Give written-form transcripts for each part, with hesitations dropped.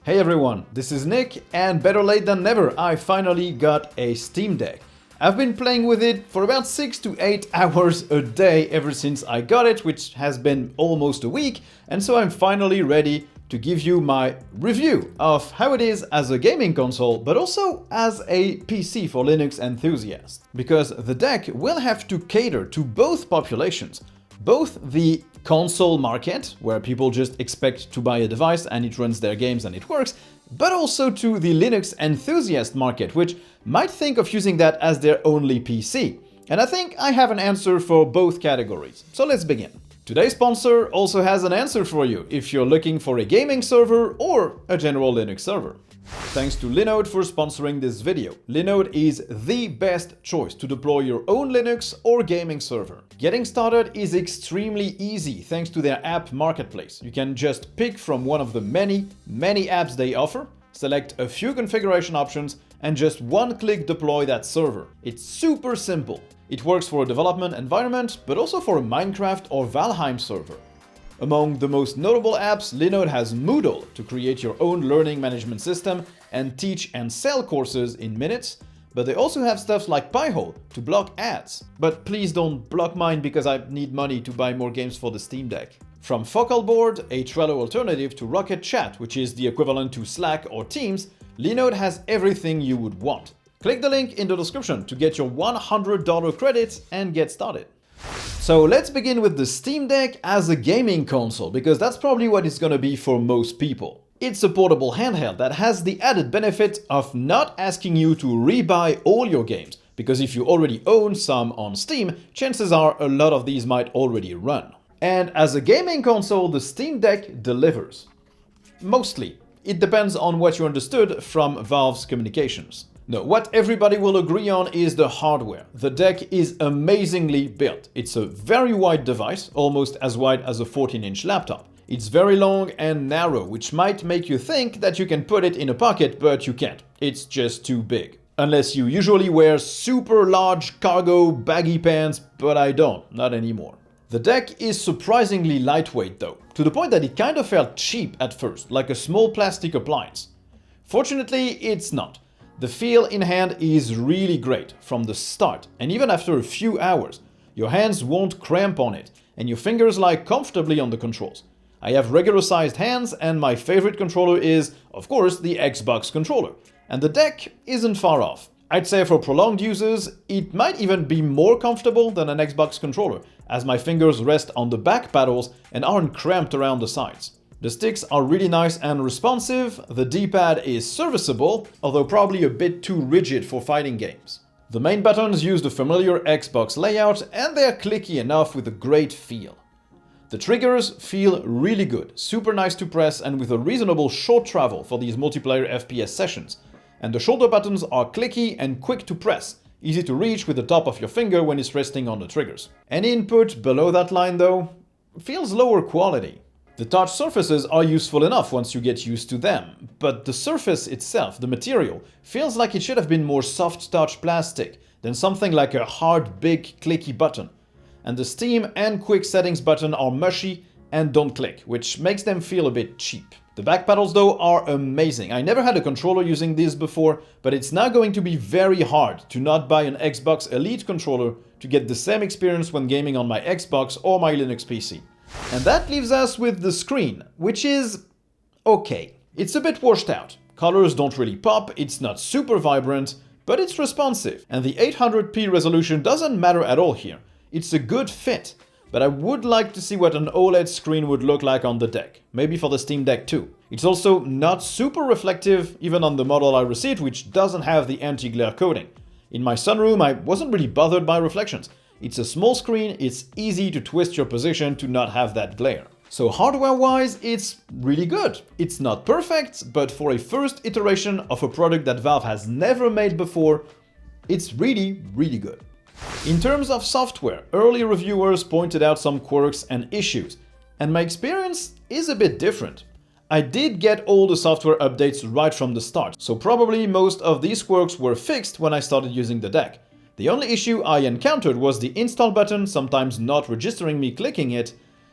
Hey everyone, this is Nick, and better late than never, I finally got a Steam Deck. I've been playing with it for about 6 to 8 hours a day ever since I got it, which has been almost a week, and so I'm finally ready to give you my review of how it is as a gaming console, but also as a PC for Linux enthusiasts. Because the deck will have to cater to both populations, both the console market, where people just expect to buy a device and it runs their games and it works, but also to the Linux enthusiast market, which might think of using that as their only PC. And I think I have an answer for both categories. So let's begin. Today's sponsor also has an answer for you if you're looking for a gaming server or a general Linux server. Thanks to Linode for sponsoring this video. Linode is the best choice to deploy your own Linux or gaming server. Getting started is extremely easy thanks to their app marketplace. You can just pick from one of the many apps they offer, select a few configuration options, and just one-click deploy that server. It's super simple. It works for a development environment, but also for a Minecraft or Valheim server. Among the most notable apps, Linode has Moodle to create your own learning management system and teach and sell courses in minutes, but they also have stuff like Pi-hole to block ads. But please don't block mine because I need money to buy more games for the Steam Deck. From Focalboard, a Trello alternative to Rocket Chat, which is the equivalent to Slack or Teams, Linode has everything you would want. Click the link in the description to get your $100 credit and get started. So let's begin with the Steam Deck as a gaming console, because that's probably what it's gonna be for most people. It's a portable handheld that has the added benefit of not asking you to rebuy all your games, because if you already own some on Steam, chances are a lot of these might already run. And as a gaming console, the Steam Deck delivers. Mostly. It depends on what you understood from Valve's communications. No, what everybody will agree on is the hardware. The deck is amazingly built. It's a very wide device, almost as wide as a 14-inch laptop. It's very long and narrow, which might make you think that you can put it in a pocket, but you can't. It's just too big. Unless you usually wear super large cargo baggy pants, but I don't, not anymore. The deck is surprisingly lightweight though, to the point that it kind of felt cheap at first, like a small plastic appliance. Fortunately, it's not. The feel in hand is really great from the start, and even after a few hours, your hands won't cramp on it, and your fingers lie comfortably on the controls. I have regular sized hands, and my favorite controller is, of course, the Xbox controller, and the deck isn't far off. I'd say for prolonged users, it might even be more comfortable than an Xbox controller, as my fingers rest on the back paddles and aren't cramped around the sides. The sticks are really nice and responsive, the D-pad is serviceable, although probably a bit too rigid for fighting games. The main buttons use the familiar Xbox layout, and they're clicky enough with a great feel. The triggers feel really good, super nice to press and with a reasonable short travel for these multiplayer FPS sessions. And the shoulder buttons are clicky and quick to press, easy to reach with the top of your finger when it's resting on the triggers. Any input below that line though, feels lower quality. The touch surfaces are useful enough once you get used to them, but the surface itself, the material, feels like it should have been more soft touch plastic than something like a hard, big, clicky button. And the Steam and Quick Settings button are mushy and don't click, which makes them feel a bit cheap. The back paddles though are amazing. I never had a controller using these before, but it's now going to be very hard to not buy an Xbox Elite controller to get the same experience when gaming on my Xbox or my Linux PC. And that leaves us with the screen, which is okay. It's a bit washed out. Colors don't really pop, it's not super vibrant, but it's responsive. And the 800p resolution doesn't matter at all here. It's a good fit, but I would like to see what an OLED screen would look like on the deck. Maybe for the Steam Deck too. It's also not super reflective, even on the model I received, which doesn't have the anti-glare coating. In my sunroom, I wasn't really bothered by reflections. It's a small screen, it's easy to twist your position to not have that glare. So hardware-wise, it's really good. It's not perfect, but for a first iteration of a product that Valve has never made before, it's really good. In terms of software, early reviewers pointed out some quirks and issues, and my experience is a bit different. I did get all the software updates right from the start, so probably most of these quirks were fixed when I started using the deck. The only issue I encountered was the install button sometimes not registering me clicking it,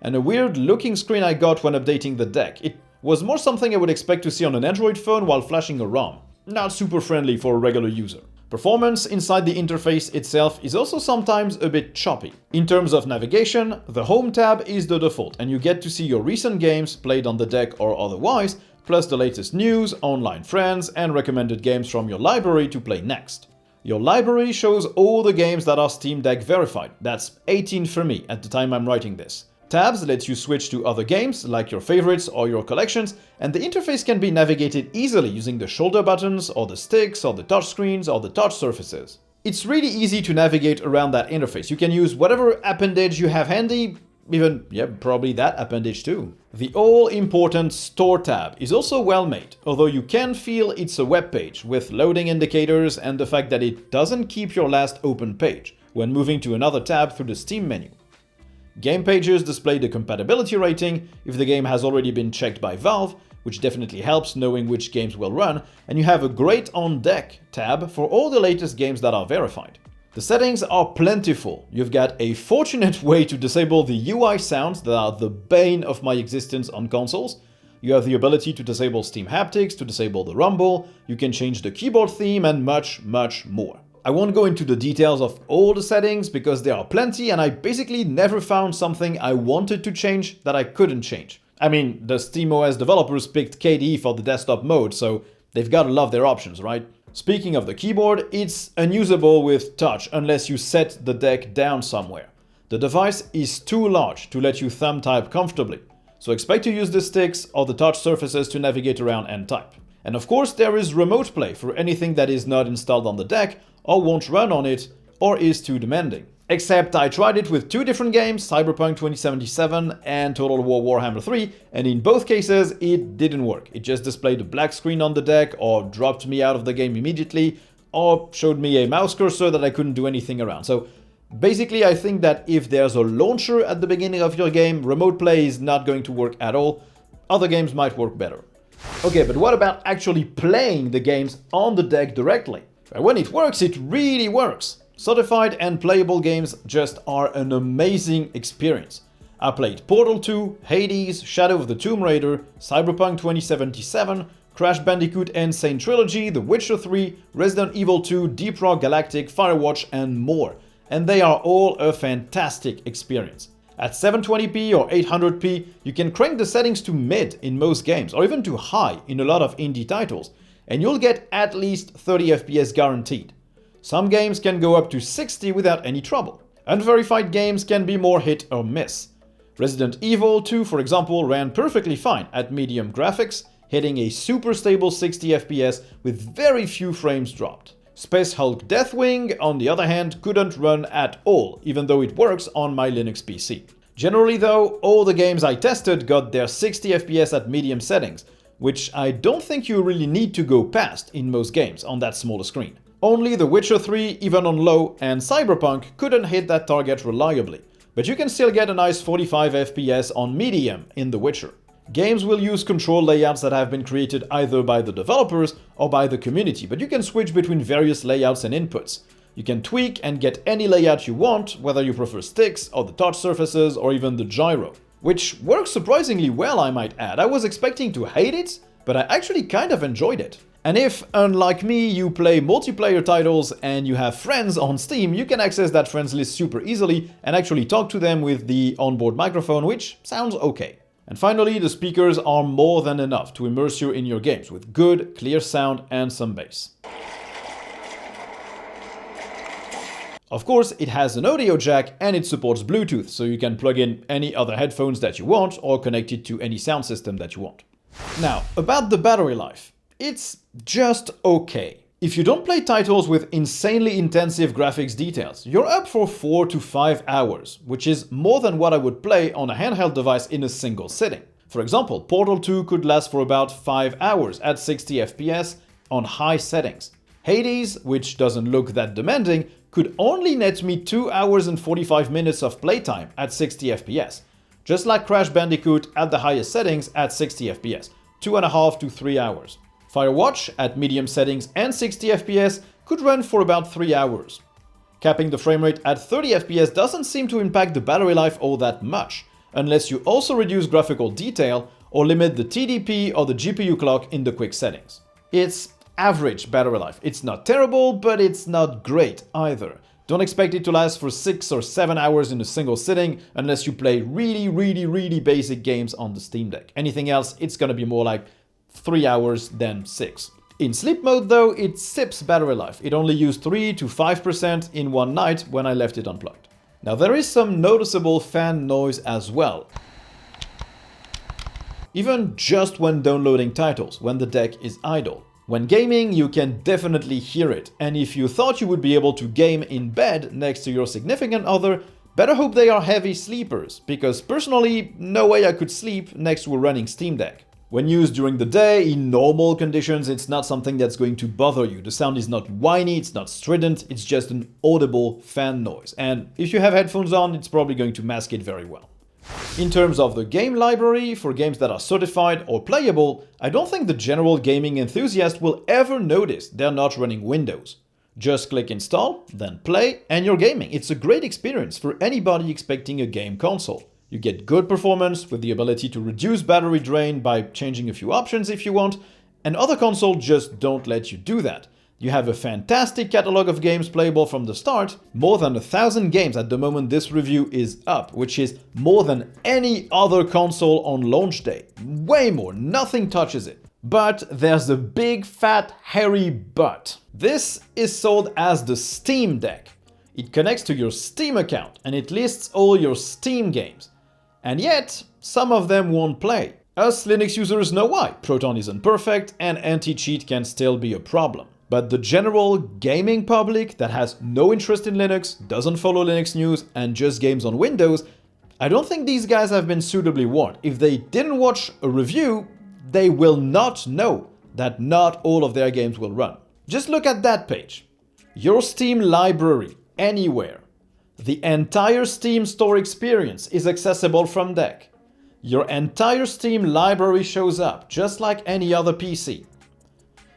and a weird looking screen I got when updating the deck. It was more something I would expect to see on an Android phone while flashing a ROM. Not super friendly for a regular user. Performance inside the interface itself is also sometimes a bit choppy. In terms of navigation, the Home tab is the default, and you get to see your recent games played on the deck or otherwise, plus the latest news, online friends, and recommended games from your library to play next. Your library shows all the games that are Steam Deck verified. That's 18 for me at the time I'm writing this. Tabs let you switch to other games, like your favorites or your collections, and the interface can be navigated easily using the shoulder buttons, or the sticks, or the touchscreens, or the touch surfaces. It's really easy to navigate around that interface. You can use whatever appendage you have handy, even, probably that appendage too. The all-important Store tab is also well made, although you can feel it's a web page, with loading indicators and the fact that it doesn't keep your last open page when moving to another tab through the Steam menu. Game pages display the compatibility rating if the game has already been checked by Valve, which definitely helps knowing which games will run, and you have a Great On Deck tab for all the latest games that are verified. The settings are plentiful. You've got a fortunate way to disable the UI sounds that are the bane of my existence on consoles. You have the ability to disable Steam haptics, to disable the rumble, you can change the keyboard theme, and much, much more. I won't go into the details of all the settings because there are plenty, and I basically never found something I wanted to change that I couldn't change. I mean, the SteamOS developers picked KDE for the desktop mode, so they've gotta love their options, right? Speaking of the keyboard, it's unusable with touch unless you set the deck down somewhere. The device is too large to let you thumb type comfortably, so expect to use the sticks or the touch surfaces to navigate around and type. And of course, there is remote play for anything that is not installed on the deck, or won't run on it, or is too demanding. Except I tried it with two different games, Cyberpunk 2077 and Total War Warhammer 3, and in both cases it didn't work. It just displayed a black screen on the deck, or dropped me out of the game immediately, or showed me a mouse cursor that I couldn't do anything around. So basically I think that if there's a launcher at the beginning of your game, remote play is not going to work at all. Other games might work better. Okay, but what about actually playing the games on the deck directly? When it works, it really works. Certified and playable games just are an amazing experience. I played Portal 2, Hades, Shadow of the Tomb Raider, Cyberpunk 2077, Crash Bandicoot N. Sane Trilogy, The Witcher 3, Resident Evil 2, Deep Rock Galactic, Firewatch, and more. And they are all a fantastic experience. At 720p or 800p, you can crank the settings to mid in most games, or even to high in a lot of indie titles, and you'll get at least 30 FPS guaranteed. Some games can go up to 60 without any trouble. Unverified games can be more hit or miss. Resident Evil 2, for example, ran perfectly fine at medium graphics, hitting a super stable 60 FPS with very few frames dropped. Space Hulk Deathwing, on the other hand, couldn't run at all, even though it works on my Linux PC. Generally though, all the games I tested got their 60 FPS at medium settings, which I don't think you really need to go past in most games on that smaller screen. Only The Witcher 3, even on low, and Cyberpunk couldn't hit that target reliably, but you can still get a nice 45 FPS on medium in The Witcher. Games will use control layouts that have been created either by the developers or by the community, but you can switch between various layouts and inputs. You can tweak and get any layout you want, whether you prefer sticks or the touch surfaces or even the gyro. Which works surprisingly well, I might add. I was expecting to hate it, but I actually kind of enjoyed it. And if, unlike me, you play multiplayer titles and you have friends on Steam, you can access that friends list super easily and actually talk to them with the onboard microphone, which sounds okay. And finally, the speakers are more than enough to immerse you in your games with good, clear sound and some bass. Of course, it has an audio jack and it supports Bluetooth, so you can plug in any other headphones that you want or connect it to any sound system that you want. Now, about the battery life. It's just okay. If you don't play titles with insanely intensive graphics details, you're up for 4 to 5 hours, which is more than what I would play on a handheld device in a single sitting. For example, Portal 2 could last for about 5 hours at 60 FPS on high settings. Hades, which doesn't look that demanding, could only net me 2 hours and 45 minutes of playtime at 60 FPS, just like Crash Bandicoot at the highest settings at 60 FPS, 2.5 to 3 hours. Firewatch at medium settings and 60 FPS could run for about 3 hours. Capping the frame rate at 30 FPS doesn't seem to impact the battery life all that much, unless you also reduce graphical detail or limit the TDP or the GPU clock in the quick settings. It's average battery life. It's not terrible, but it's not great either. Don't expect it to last for 6 or 7 hours in a single sitting unless you play really basic games on the Steam Deck. Anything else, it's gonna be more like 3 hours than 6. In sleep mode though, it sips battery life. It only used 3 to 5% in one night when I left it unplugged. Now there is some noticeable fan noise as well. Even just when downloading titles, when the deck is idle. When gaming, you can definitely hear it, and if you thought you would be able to game in bed next to your significant other, better hope they are heavy sleepers, because personally, no way I could sleep next to a running Steam Deck. When used during the day, in normal conditions, it's not something that's going to bother you. The sound is not whiny, it's not strident, it's just an audible fan noise, and if you have headphones on, it's probably going to mask it very well. In terms of the game library, for games that are certified or playable, I don't think the general gaming enthusiast will ever notice they're not running Windows. Just click install, then play, and you're gaming. It's a great experience for anybody expecting a game console. You get good performance with the ability to reduce battery drain by changing a few options if you want, and other consoles just don't let you do that. You have a fantastic catalog of games playable from the start, more than 1,000 games at the moment this review is up, which is more than any other console on launch day. Way more, nothing touches it. But there's a big fat hairy but. This is sold as the Steam Deck. It connects to your Steam account and it lists all your Steam games. And yet, some of them won't play. Us Linux users know why. Proton isn't perfect and anti-cheat can still be a problem. But the general gaming public that has no interest in Linux, doesn't follow Linux news, and just games on Windows, I don't think these guys have been suitably warned. If they didn't watch a review, they will not know that not all of their games will run. Just look at that page. Your Steam library, anywhere. The entire Steam store experience is accessible from Deck. Your entire Steam library shows up, just like any other PC.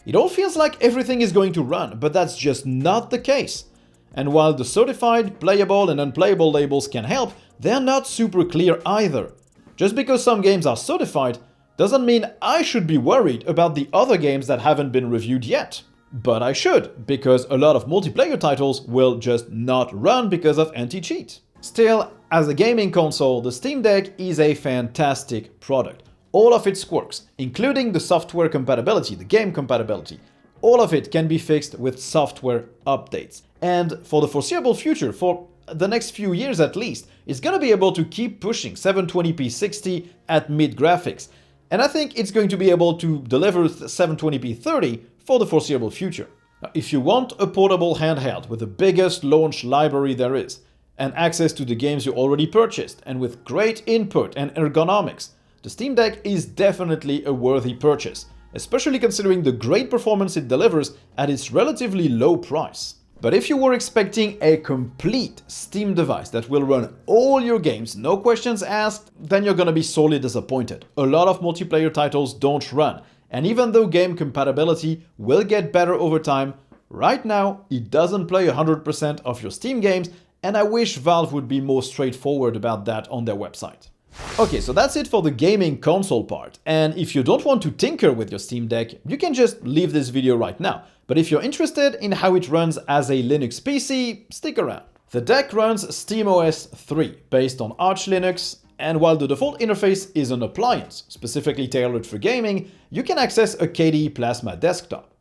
It all feels like everything is going to run, but that's just not the case. And while the certified, playable and unplayable labels can help, they're not super clear either. Just because some games are certified doesn't mean I should be worried about the other games that haven't been reviewed yet. But I should, because a lot of multiplayer titles will just not run because of anti-cheat. Still, as a gaming console, the Steam Deck is a fantastic product. All of its quirks, including the software compatibility, the game compatibility, all of it can be fixed with software updates. And for the foreseeable future, for the next few years at least, it's gonna be able to keep pushing 720p 60 at mid graphics. And I think it's going to be able to deliver 720p 30 for the foreseeable future. Now, if you want a portable handheld with the biggest launch library there is, and access to the games you already purchased, and with great input and ergonomics, the Steam Deck is definitely a worthy purchase, especially considering the great performance it delivers at its relatively low price. But if you were expecting a complete Steam device that will run all your games, no questions asked, then you're gonna be sorely disappointed. A lot of multiplayer titles don't run, and even though game compatibility will get better over time, right now it doesn't play 100% of your Steam games, and I wish Valve would be more straightforward about that on their website. Okay, so that's it for the gaming console part, and if you don't want to tinker with your Steam Deck, you can just leave this video right now. But if you're interested in how it runs as a Linux PC, stick around. The deck runs SteamOS 3 based on Arch Linux, and while the default interface is an appliance specifically tailored for gaming, you can access a KDE Plasma desktop.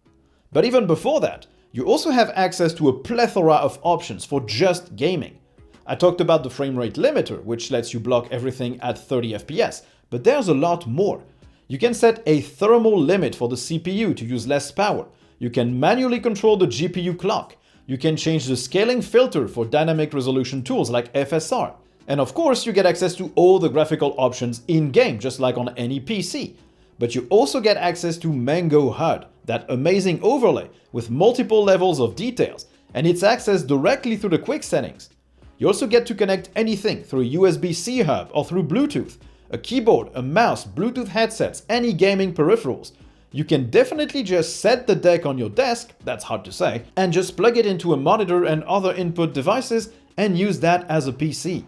But even before that, you also have access to a plethora of options for just gaming. I talked about the frame rate limiter, which lets you block everything at 30 FPS, but there's a lot more. You can set a thermal limit for the CPU to use less power. You can manually control the GPU clock. You can change the scaling filter for dynamic resolution tools like FSR. And of course, you get access to all the graphical options in-game, just like on any PC. But you also get access to Mango HUD, that amazing overlay with multiple levels of details, and it's accessed directly through the quick settings. You also get to connect anything through a USB-C hub or through Bluetooth, a keyboard, a mouse, Bluetooth headsets, any gaming peripherals. You can definitely just set the deck on your desk, that's hard to say, and just plug it into a monitor and other input devices and use that as a PC.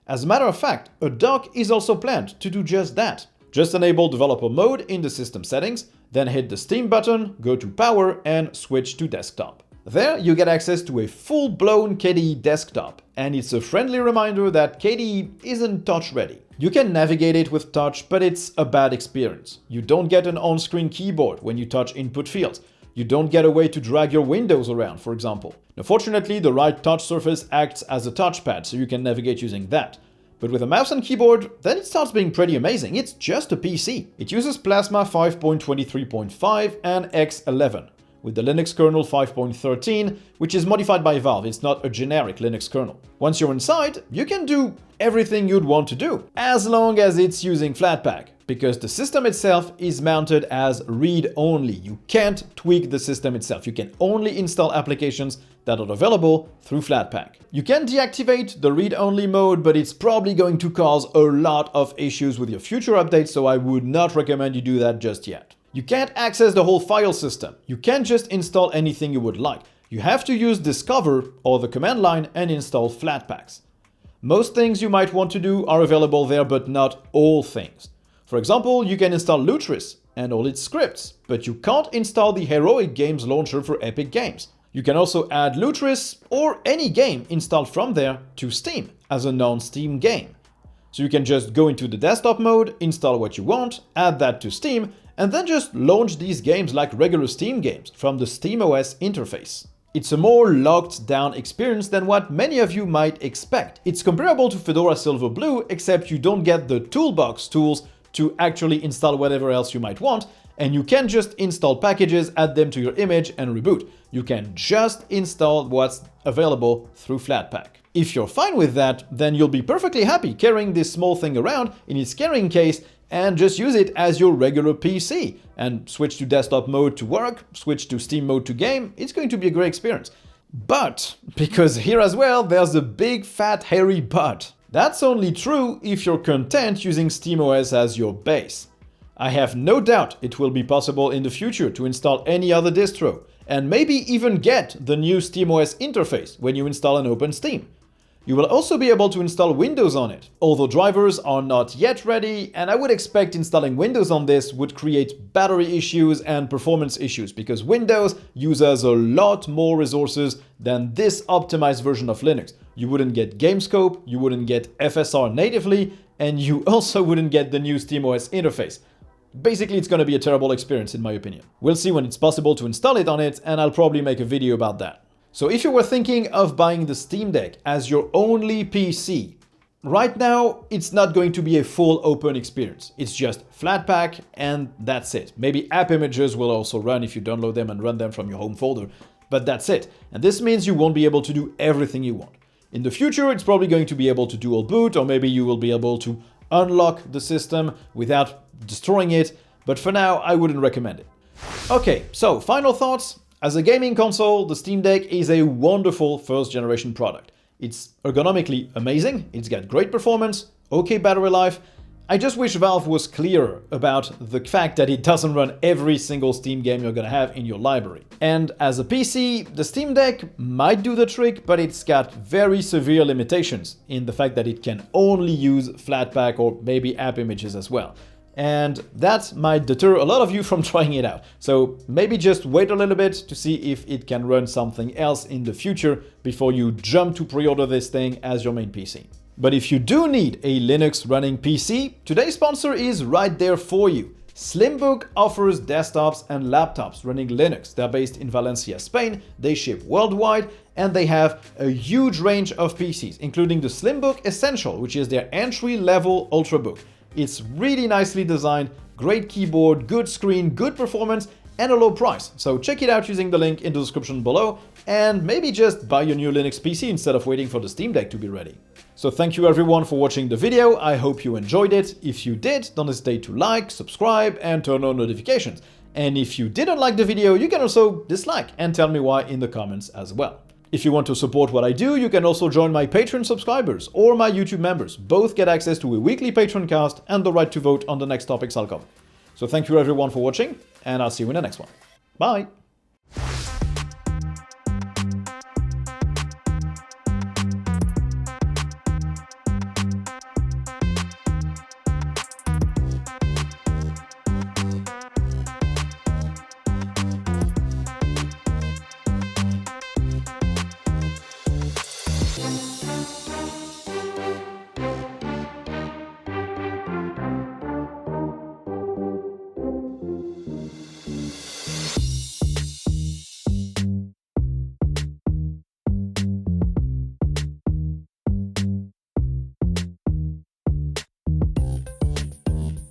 As a matter of fact, a dock is also planned to do just that. Just enable developer mode in the system settings, then hit the Steam button, go to Power and switch to desktop. There you get access to a full-blown KDE desktop, and it's a friendly reminder that KDE isn't touch ready. You can navigate it with touch, but it's a bad experience. You don't get an on-screen keyboard when you touch input fields. You don't get a way to drag your windows around, for example. Now, fortunately, the right touch surface acts as a touchpad, so you can navigate using that. But with a mouse and keyboard, then it starts being pretty amazing. It's just a PC. It uses Plasma 5.23.5 and X11, with the Linux kernel 5.13, which is modified by Valve. It's not a generic Linux kernel. Once you're inside, you can do everything you'd want to do, as long as it's using Flatpak, because the system itself is mounted as read-only. You can't tweak the system itself. You can only install applications that are available through Flatpak. You can deactivate the read-only mode, but it's probably going to cause a lot of issues with your future updates, so I would not recommend you do that just yet. You can't access the whole file system. You can't just install anything you would like. You have to use Discover or the command line and install Flatpaks. Most things you might want to do are available there, but not all things. For example, you can install Lutris and all its scripts, but you can't install the Heroic Games launcher for Epic Games. You can also add Lutris or any game installed from there to Steam as a non-Steam game. So you can just go into the desktop mode, install what you want, add that to Steam, and then just launch these games like regular Steam games from the SteamOS interface. It's a more locked down experience than what many of you might expect. It's comparable to Fedora Silverblue, except you don't get the toolbox tools to actually install whatever else you might want, and you can't just install packages, add them to your image, and reboot. You can just install what's available through Flatpak. If you're fine with that, then you'll be perfectly happy carrying this small thing around in its carrying case and just use it as your regular PC and switch to desktop mode to work, switch to Steam mode to game. It's going to be a great experience. But, because here as well, there's a big fat hairy but. That's only true if you're content using SteamOS as your base. I have no doubt it will be possible in the future to install any other distro, and maybe even get the new SteamOS interface when you install and open Steam. You will also be able to install Windows on it, although drivers are not yet ready, and I would expect installing Windows on this would create battery issues and performance issues, because Windows uses a lot more resources than this optimized version of Linux. You wouldn't get GameScope, you wouldn't get FSR natively, and you also wouldn't get the new SteamOS interface. Basically, it's going to be a terrible experience in my opinion. We'll see when it's possible to install it on it, and I'll probably make a video about that. So if you were thinking of buying the Steam Deck as your only PC, right now it's not going to be a full open experience. It's just Flatpak and that's it. Maybe app images will also run if you download them and run them from your home folder, but that's it. And this means you won't be able to do everything you want. In the future, it's probably going to be able to dual boot, or maybe you will be able to unlock the system without destroying it, but for now, I wouldn't recommend it. Okay, so final thoughts. As a gaming console, the Steam Deck is a wonderful first-generation product. It's ergonomically amazing, it's got great performance, okay battery life. I just wish Valve was clearer about the fact that it doesn't run every single Steam game you're gonna have in your library. And as a PC, the Steam Deck might do the trick, but it's got very severe limitations in the fact that it can only use Flatpak or maybe app images as well. And that might deter a lot of you from trying it out. So maybe just wait a little bit to see if it can run something else in the future before you jump to pre-order this thing as your main PC. But if you do need a Linux running PC, today's sponsor is right there for you. Slimbook offers desktops and laptops running Linux. They're based in Valencia, Spain, they ship worldwide, and they have a huge range of PCs, including the Slimbook Essential, which is their entry-level Ultrabook. It's really nicely designed, great keyboard, good screen, good performance, and a low price. So check it out using the link in the description below, and maybe just buy your new Linux PC instead of waiting for the Steam Deck to be ready. So thank you everyone for watching the video, I hope you enjoyed it. If you did, don't hesitate to like, subscribe, and turn on notifications. And if you didn't like the video, you can also dislike and tell me why in the comments as well. If you want to support what I do, you can also join my Patreon subscribers or my YouTube members. Both get access to a weekly Patreon cast and the right to vote on the next topics I'll cover. So thank you everyone for watching, and I'll see you in the next one. Bye!